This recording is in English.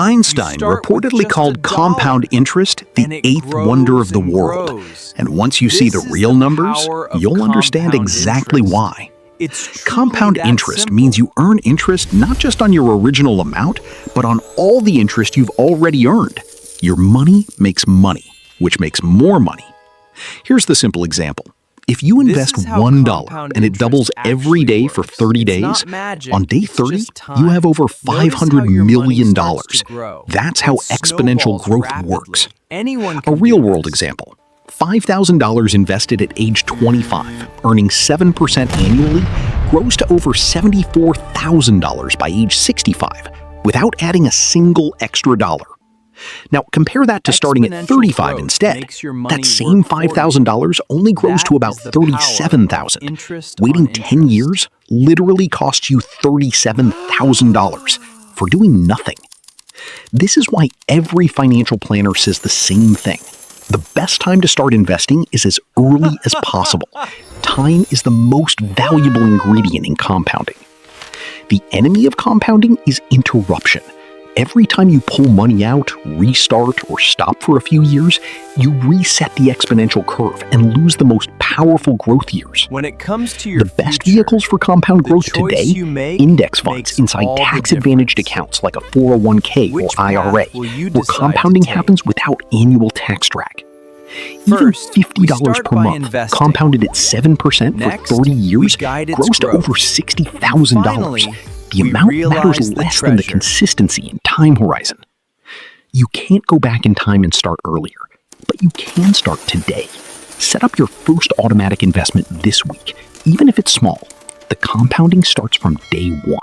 Einstein reportedly called compound interest the eighth wonder of the world. And once you see the real numbers, you'll understand exactly why. Compound interest means you earn interest not just on your original amount, but on all the interest you've already earned. Your money makes money, which makes more money. Here's the simple example. If you invest $1 and it doubles every day for 30 days, on day 30, you have over $500 million. That's how exponential growth works. A real-world example. $5,000 invested at age 25, earning 7% annually, grows to over $74,000 by age 65 without adding a single extra dollar. Now, compare that to starting at 35 instead. That same $5,000 only grows to about $37,000. Waiting 10 years literally costs you $37,000 for doing nothing. This is why every financial planner says the same thing. The best time to start investing is as early as possible. Time is the most valuable ingredient in compounding. The enemy of compounding is interruption. Every time you pull money out, restart, or stop for a few years, you reset the exponential curve and lose the most powerful growth years. When it comes to your The best vehicles for compound growth today, index funds inside tax-advantaged accounts like a 401k or IRA, where compounding happens without annual tax drag. Even $50 per month, compounded at 7% for 30 years, grows to over $60,000. The amount matters less than the consistency and time horizon. You can't go back in time and start earlier, but you can start today. Set up your first automatic investment this week, even if it's small. The compounding starts from day one.